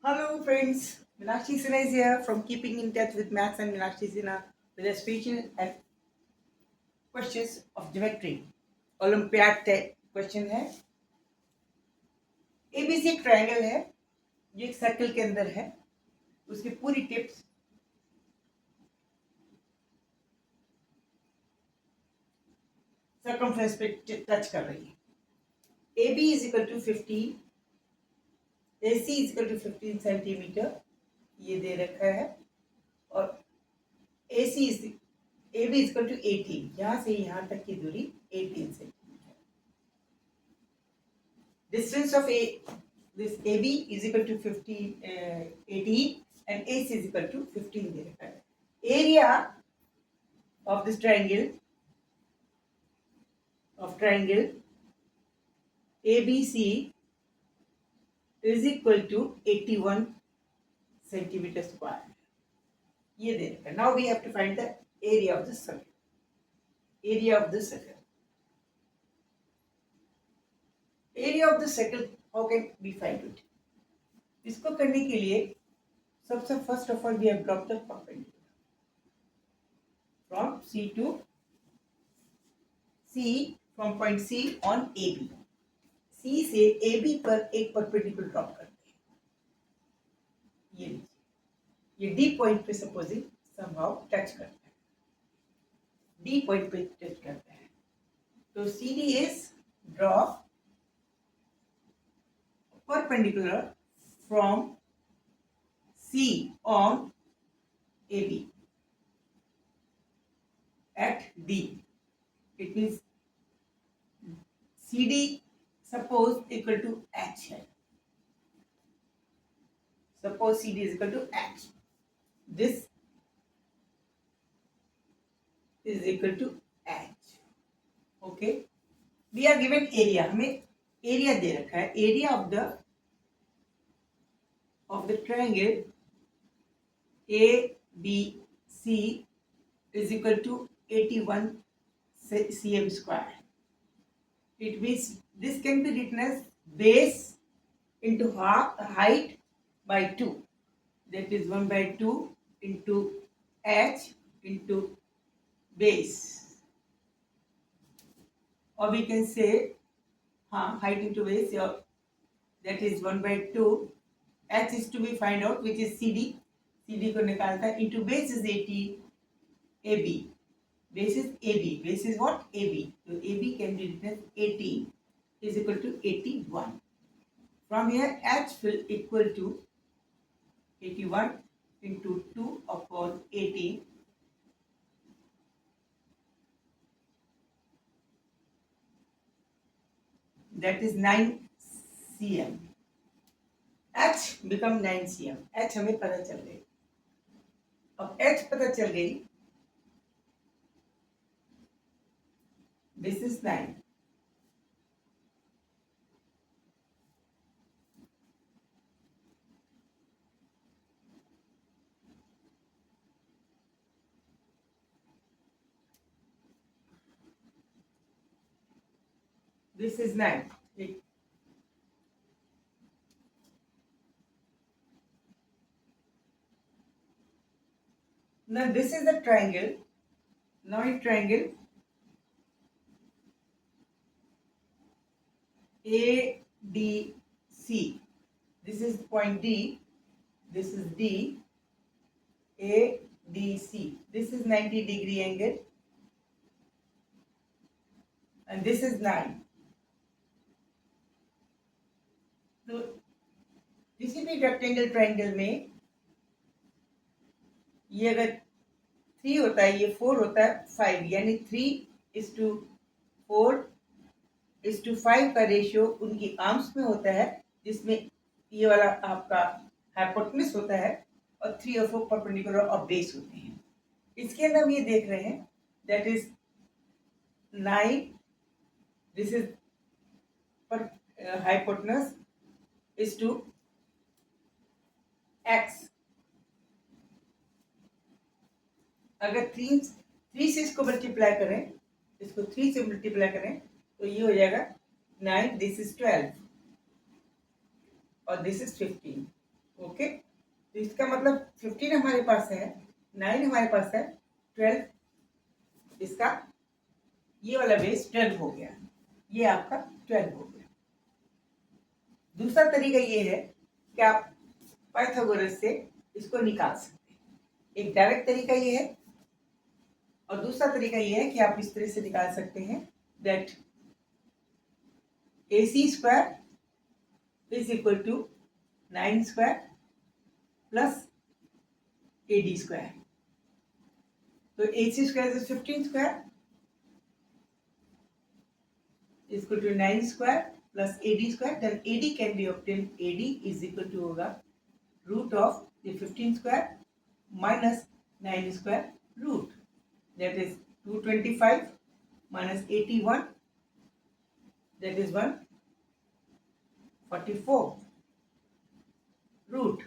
Hello friends, Meenakshi Sinha is here from Keeping in Touch with Maths and Meenakshi Sinha with a special and questions of geometry. Olympiad question है। ABC एक triangle है, ये एक circle के अंदर है, उसकी पूरी टिप्स सर्कमफ्रेंस पे टच कर रही है। AB is equal to 15, AC is equal to 15 centimetre, ये दे रखा है, और AC is AB is equal to 18, यहाँ से यहाँ तक की दूरी 18 centimetre. Distance of this AB is equal to 18 and AC is equal to 15 दे रखा है। Area of this triangle ABC is equal to 81 centimeter square, ये दे रखा है। Now we have to find the area of the circle. Area of the circle. Area of the circle, how can we find it? इसको करने के लिए सबसे first of all we have drop the perpendicular from C to C, from point C on AB. C से AB पर एक perpendicular drop करते हैं, ये लीजिए, ये D पॉइंट पे सपोजिंग समहाउ टच करता है, D पॉइंट पे टच करता है, तो CD is draw perpendicular from C on AB at D. It means CD suppose equal to H है, suppose CD is equal to H, this is equal to H. Okay, we are given area, हमें area दे रखा है, area of the triangle ABC is equal to 81 cm square. It means this can be written as base into height by 2. That is 1 by 2 into h into base. Or we can say height into base, that is 1 by 2. H is to be find out, which is CD. CD को निकालता है, into base is 80, AB. Base is AB. Base is what? AB. So AB can be written as 80 is equal to 81. From here, H will equal to 81 into 2 upon 80. That is 9 cm. H become 9 cm. H हमें पता चल गई। अब H पता चल गई, this is 9. This is 9. Now this is the triangle. Now in triangle ADC, this is point D, this is D, ADC, this is 90-degree angle, and this is 9. तो किसी भी रेक्टेंगल ट्राइंगल में ये अगर 3 होता है, ये 4 होता है, 5, यानी 3:4:5 का रेशियो उनकी आर्म्स में होता है, जिसमें ये वाला आपका हाइपोटेन्यूज होता है और 3 और 4 परपेंडिकुलर और बेस होते हैं। इसके अंदर हम ये देख रहे हैं, that is 9, this is hypotenuse is to x। अगर 3 से इसको मल्टीप्लाई करें, इसको 3 से मल्टीप्लाई करें तो ये हो जाएगा 9, दिस इज 12 और दिस इज 15। ओके, तो इसका मतलब 15 हमारे पास है, 9 हमारे पास है, 12 इसका ये वाला बेस 12 हो गया, ये आपका 12 हो गया। दूसरा तरीका ये है कि आप पाइथागोरस से इसको निकाल सकते हैं। एक डायरेक्ट तरीका ये है और दूसरा तरीका ये है कि आप इस तरह से निकाल सकते हैं that AC square is equal to 9 square plus AD square. तो AC square is 15 square is equal to 9 square plus AD square, then AD can be obtained. AD is equal to होगा root of the 15 square minus 9 square root, that is 225 minus 81, that is 144 root,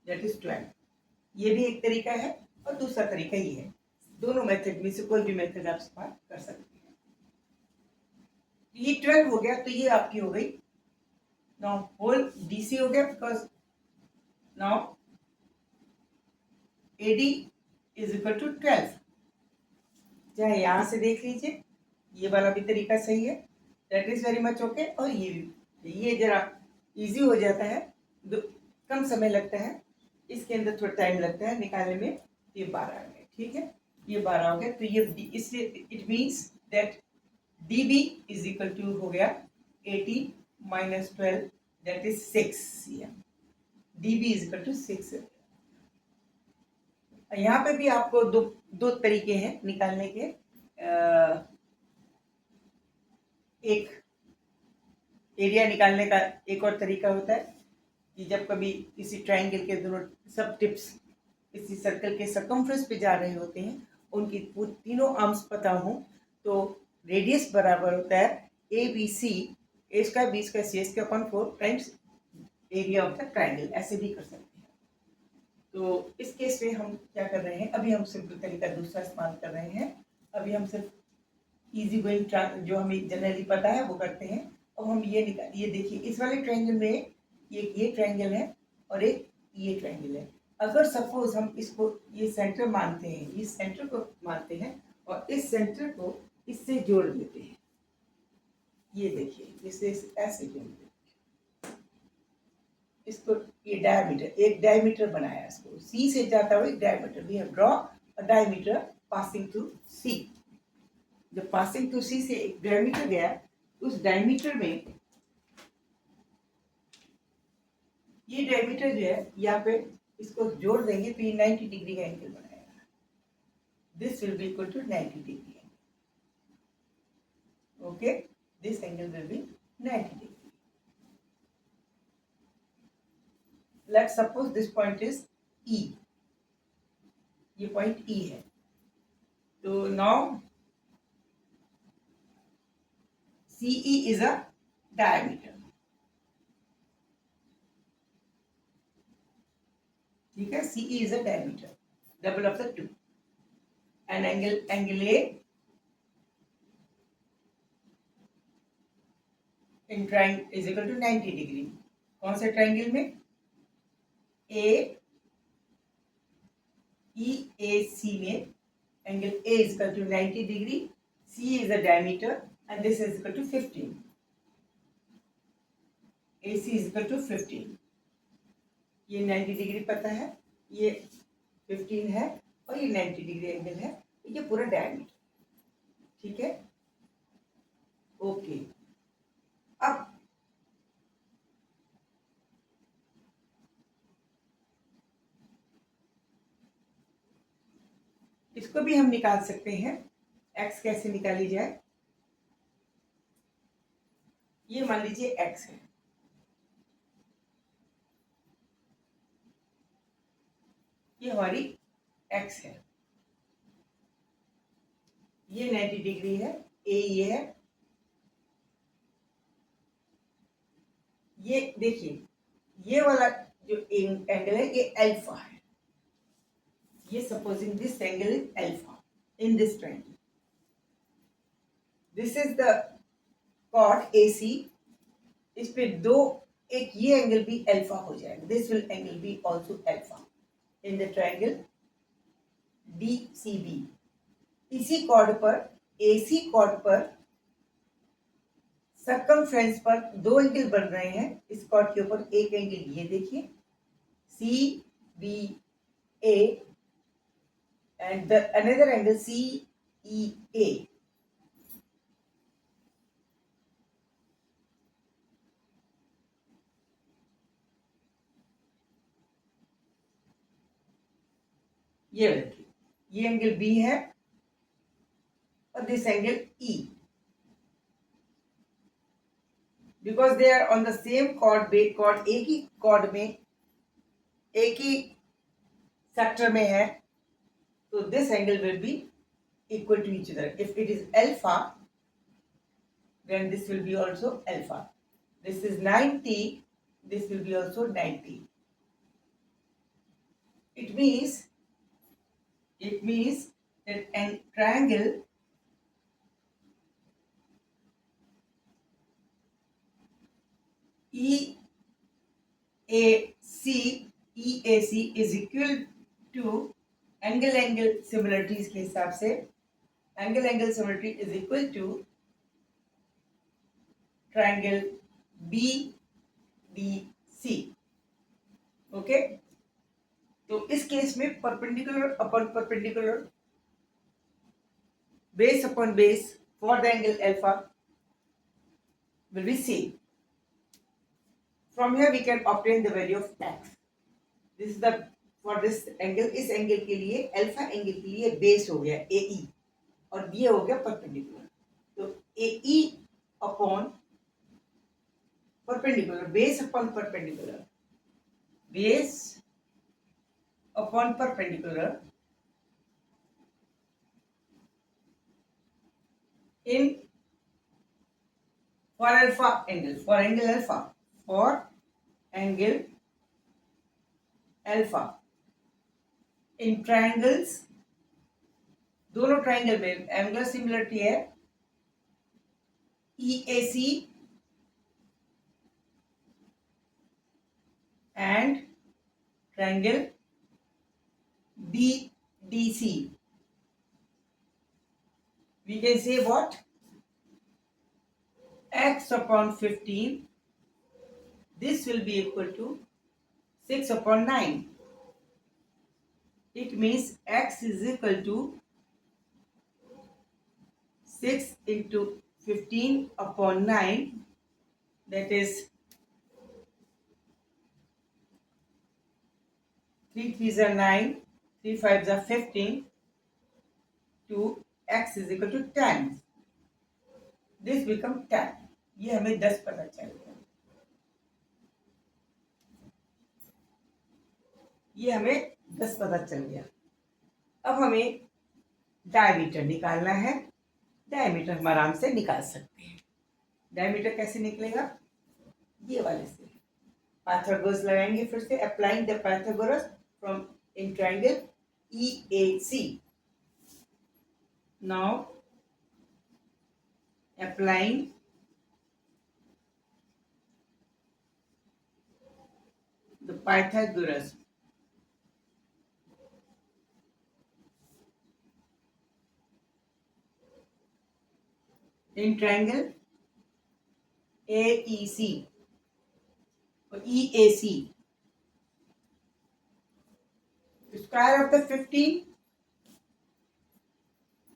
that is 12। ये भी एक तरीका है और दूसरा तरीका ये है। दोनों मेथड में से कोई भी मेथड आप इस्तेमाल कर सकते हैं। ये 12 हो गया तो ये आपकी हो गई नाउ होल DC हो गया, because now AD is equal to 12। चाहे यहां से देख लीजिए, ये वाला भी तरीका सही है, that is very much okay. और ये भी, ये जरा इजी हो जाता है, कम समय लगता है, इसके अंदर थोड़ा टाइम लगता है निकालने में। ये 12 आ गए, ठीक है, ये 12 हो गया। तो ये इससे it means that DB is equal to हो गया 18 minus 12, that is 6 cm। DB is equal to 6। यहाँ पे भी आपको दो तरीके हैं निकालने के। एक एरिया निकालने का एक और तरीका होता है कि जब कभी किसी ट्रायंगल के दोनों सब टिप्स किसी सर्कल के सर्कमफ्रेंस पे जा रहे होते हैं, उनकी तीनों आर्म्स पता हो, तो रेडियस बराबर होता है ABC A square B square C square upon 4 times area of the triangle. ऐसे भी कर सकते हैं। तो इस केस में हम क्या कर रहे हैं, अभी हम सिंपल तरीका दूसरा इस्तेमाल कर रहे हैं। अभी हम सिर्फ इजी गोइंग जो हमें जनरली पता है वो करते हैं। अब हम ये देखिए, इस वाले ट्रायंगल में ये ट्रायंगल है और एक ये ट्रायंगल है। अगर सपोज हम इसको ये सेंटर मानते हैं, इस सेंटर को मानते हैं और इस सेंटर को इससे जोड़ देते हैं, ये देखिए इससे ऐसे जोड़ देते हैं इसको, ये डायमीटर, एक डायमीटर बनाया इसको, सी से जाता हुआ एक diameter, we have draw a diameter passing through C. जब पासिंग थ्रू सी से एक डायमीटर गया, उस डायमीटर में ये डायमीटर जो है यहाँ पे इसको जोड़ देंगे तो ये 90 डिग्री का एंगल बनाएगा। This will be equal to 90 degree. Okay, this angle will be 90 degree. Let's suppose this point is E, ये पॉइंट E है। तो now CE is a diameter, ठीक है, CE is a diameter, double of the two, and angle A in triangle is equal to 90 degree. कौन से triangle में? AEAC में angle A is equal to 90 degree, C is a diameter and this is equal to 15। AC is equal to 15। ये 90 degree पता है, ये 15 है और ये 90 डिग्री एंगल है, ये पूरा डायमीटर, ठीक है। ओके, अब इसको भी हम निकाल सकते हैं। x कैसे निकाली जाए, ये मान लीजिए x है, ये हमारी x है, ये 90 डिग्री है, A ये है, ये देखिए ये वाला जो एंगल है ये अल्फा है, ये supposing this angle is alpha in this triangle, this is the chord AC। इस पे दो एक ये एंगल भी अल्फा हो जाएगा, this will angle be also alpha in the triangle DCB। इसी कॉर्ड पर, AC कॉर्ड पर सर्कमफ्रेंस पर दो एंगल बन रहे हैं। इस कॉर्ड के ऊपर एक एंगल ये देखिए CBA and the another angle CEA। ये देखिए, ये एंगल B है और this angle E। Because they are on the same chord, chord एक ही कॉर्ड में एक ही सेक्टर में है, तो this angle will B equal to each other. If it is alpha, then this will be also alpha. This is 90, this will be also 90. It means that an triangle EAC is equal to angle similarities के हिसाब से angle similarity is equal to triangle BDC। Okay, तो इस case में perpendicular upon perpendicular, base upon base for the angle alpha will be same. From here we can obtain the value of x. This is the for this angle, इस angle के लिए alpha angle के लिए base हो गया AE और ये हो गया परपेंडिकुलर। तो AE upon perpendicular, base upon perpendicular, base upon perpendicular in for alpha angle, for angle alpha, for angle alpha in triangles, दोनों ट्राइंगल में एंगुलर सिमिलरिटी है EAC and triangle BDC। We can say what? X upon 15, this will be equal to 6 upon 9. It means x is equal to 6 into 15 upon 9, that is 3 3s are 9, 3 5s are 15, to x is equal to 10. This become 10. ये हमें 10 पता चल गया, ये हमें 10 पता चल गया। अब हमें डायमीटर निकालना है। डायमीटर हम आराम से निकाल सकते हैं। डायमीटर कैसे निकलेगा? ये वाले से पाइथागोरस लगाएंगे। फिर से applying the Pythagoras from in triangle EAC। Now applying the Pythagoras in triangle AEC or EAC. Square of the 15,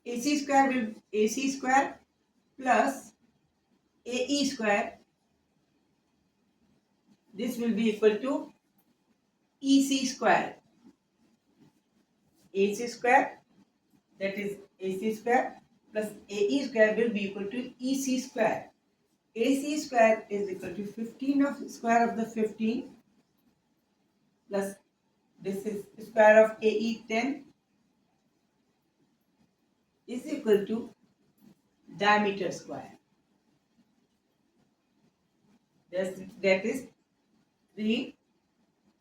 AC square will AC square plus AE square. This will be equal to EC square. AC square, that is AC square plus AE square will be equal to EC square. AC square is equal to 15 of square of the 15 plus this is square of AE 10 is equal to diameter square. That is 3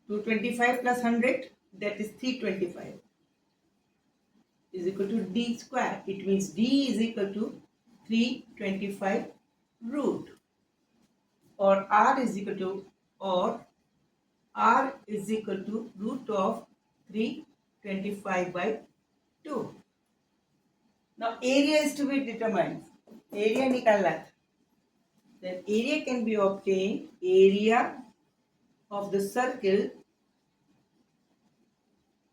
225 plus 100, that is 325 is equal to D square. It means D is equal to 325 root, or R is equal to और r is equal to root of 325 by 2. Now area is to be determined. Area निकालना है. Then area can be obtained. Area of the circle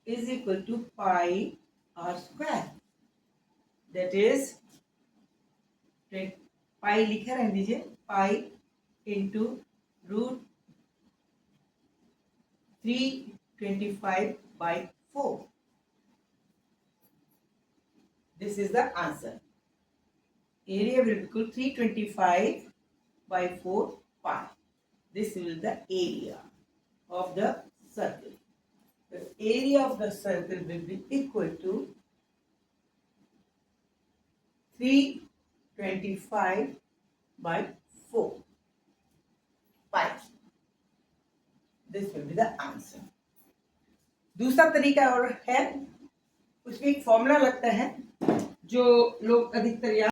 is equal to pi r square. That is pi लिखे रहने दीजिए. Pi into root 325 by 4. This is the answer. Area will be equal to 325 by 4 pi. This will be the area of the circle. The area of the circle will be equal to 325 by 4 pi. This will be the answer. दूसरा तरीका और है, उसमें एक formula लगता है जो लोग अधिकतर